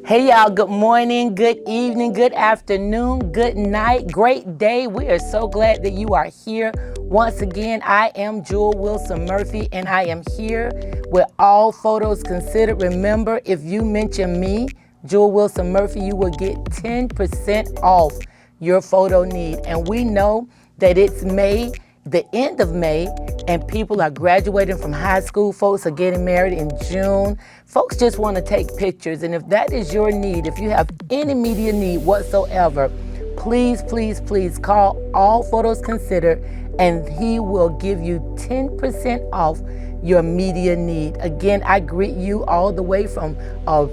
Hey y'all, good morning, good evening, good afternoon, good night, great day. We are so glad that you are here. Once again, I am Jewel Wilson Murphy and I am here with All Photos Considered. Remember, if you mention me, Jewel Wilson Murphy, you will get 10% off your photo need. And we know that it's May, the end of May, and people are graduating from high school. Folks are getting married in June. Folks just want to take pictures. And if that is your need, if you have any media need whatsoever, please, please, please call All Photos Considered and he will give you 10% off your media need. Again, I greet you all the way from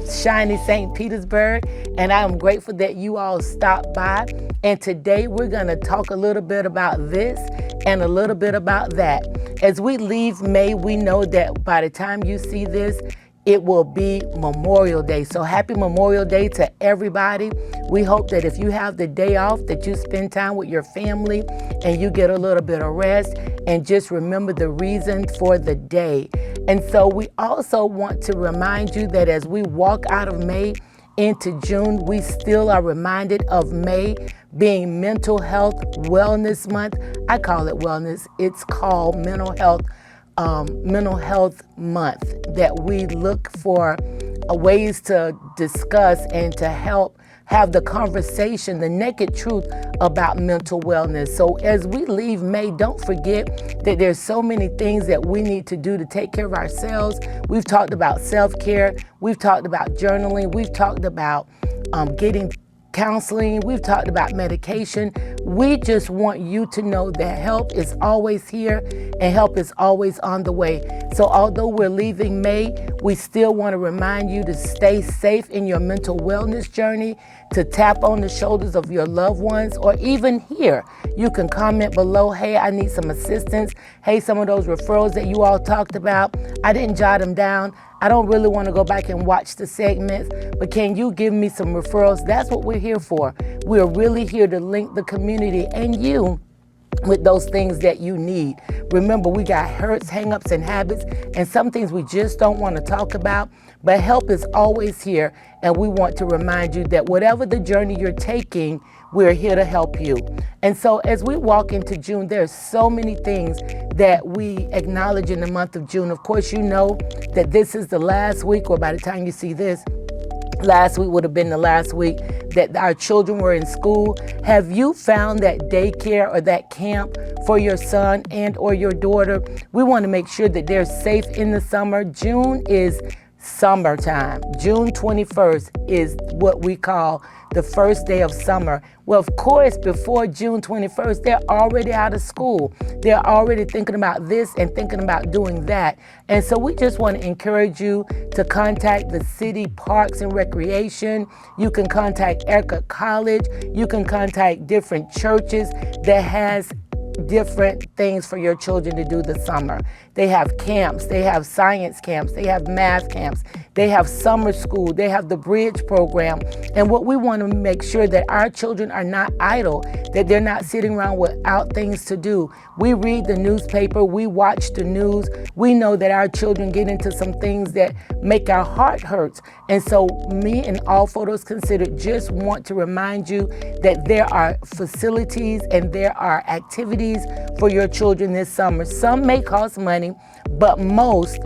shiny Saint Petersburg, and I am grateful that you all stopped by. And today we're gonna talk a little bit about this and a little bit about that. As we leave May, we know that by the time you see this, it will be Memorial Day. So happy Memorial Day to everybody. We hope that if you have the day off, that you spend time with your family and you get a little bit of rest and just remember the reason for the day. And so we also want to remind you that as we walk out of May into June, we still are reminded of May being Mental Health Wellness Month. I call it wellness. It's called Mental Health Month, that we look for ways to discuss and to help have the conversation, the naked truth about mental wellness. So as we leave May, don't forget that there's so many things that we need to do to take care of ourselves. We've talked about self-care. We've talked about journaling. We've talked about getting counseling. We've talked about medication. We just want you to know that help is always here and help is always on the way. So although we're leaving May, we still want to remind you to stay safe in your mental wellness journey, to tap on the shoulders of your loved ones, or even here, you can comment below, hey, I need some assistance. Hey, some of those referrals that you all talked about, I didn't jot them down. I don't really want to go back and watch the segments, but can you give me some referrals? That's what we're here for. We're really here to link the community and you with those things that you need. Remember, we got hurts, hangups, and habits, and some things we just don't want to talk about, but help is always here, and we want to remind you that whatever the journey you're taking, we're here to help you. And so as we walk into June, there's so many things that we acknowledge in the month of June. Of course, you know that this is the last week, or by the time you see this, last week would have been the last week that our children were in school. Have you found that daycare or that camp for your son and or your daughter? We want to make sure that they're safe in the summer. June is summertime. June 21st is what we call the first day of summer. Well, of course, before June 21st, they're already out of school. They're already thinking about this and thinking about doing that. And so we just want to encourage you to contact the city parks and recreation. You can contact Erica College. You can contact different churches that has different things for your children to do this summer. They have camps, they have science camps, they have math camps, they have summer school, they have the bridge program. And what we want to make sure that our children are not idle, that they're not sitting around without things to do. We read the newspaper, we watch the news. We know that our children get into some things that make our heart hurts. And so me and All Photos Considered just want to remind you that there are facilities and there are activities for your children this summer. Some may cost money, but most,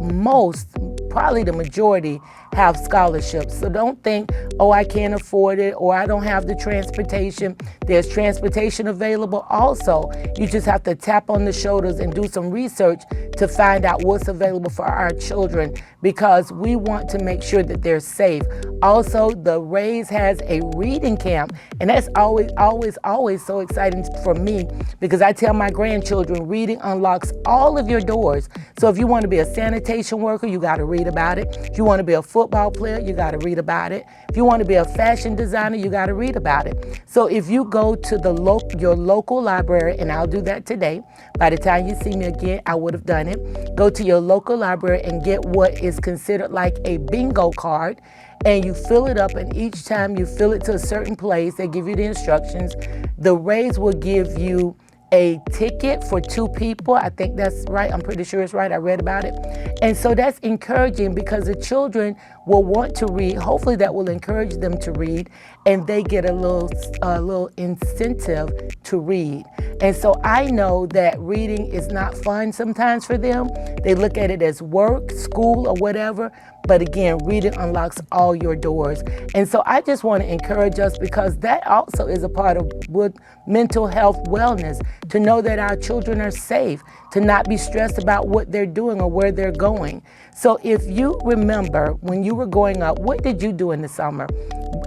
probably the majority, have scholarships. So don't think, oh, I can't afford it, or I don't have the transportation. There's transportation available also. You just have to tap on the shoulders and do some research to find out what's available for our children, because we want to make sure that they're safe. Also, the Rays has a reading camp, and that's always so exciting for me, because I tell my grandchildren, reading unlocks all of your doors. So if you want to be a sanitation worker, you got to read about it. If you want to be a football player, you got to read about it. If you want to be a fashion designer, you got to read about it. So if you go to your local library, and I'll do that today, by the time you see me again, I would have done it. Go to your local library and get what is considered like a bingo card, and you fill it up, and each time you fill it to a certain place, they give you the instructions. The Rays will give you a ticket for 2 people. I think that's right. I'm pretty sure it's right. I read about it. And so that's encouraging because the children will want to read. Hopefully that will encourage them to read, and they get a little incentive to read. And so I know that reading is not fun sometimes for them. They look at it as work, school, or whatever. But again, reading unlocks all your doors. And so I just want to encourage us, because that also is a part of mental health wellness, to know that our children are safe, to not be stressed about what they're doing or where they're going. So if you remember when you were growing up, what did you do in the summer?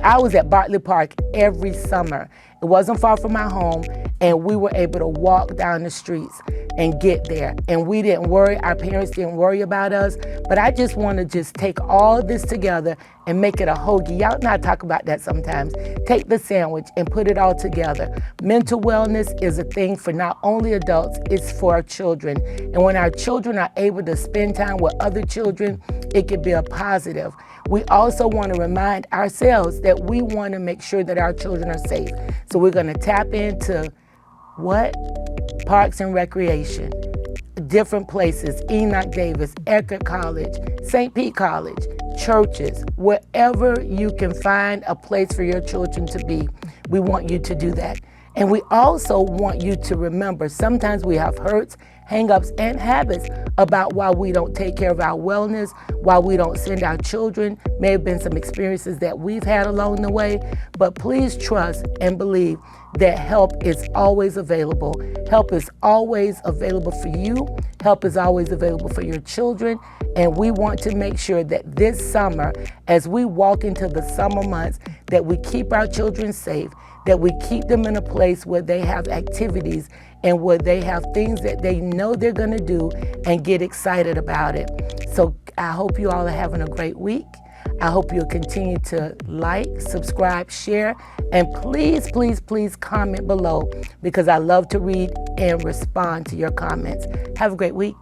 I was at Bartley Park every summer. It wasn't far from my home, and we were able to walk down the streets and get there. And we didn't worry, our parents didn't worry about us. But I just want to just take all this together and make it a hoagie. Y'all know I talk about that sometimes. Take the sandwich and put it all together. Mental wellness is a thing for not only adults, it's for our children. And when our children are able to spend time with other children, it could be a positive. We also want to remind ourselves that we want to make sure that our children are safe. So we're going to tap into what? Parks and recreation, different places, Enoch Davis, Eckerd College, St. Pete College, churches, wherever you can find a place for your children to be, we want you to do that. And we also want you to remember, sometimes we have hurts, hang-ups, and habits about why we don't take care of our wellness, why we don't send our children. May have been some experiences that we've had along the way, but please trust and believe that help is always available. Help is always available for you. Help is always available for your children. And we want to make sure that this summer, as we walk into the summer months, that we keep our children safe, that we keep them in a place where they have activities and where they have things that they know they're going to do and get excited about it. So I hope you all are having a great week. I hope you'll continue to like, subscribe, share, and please, please, please comment below, because I love to read and respond to your comments. Have a great week.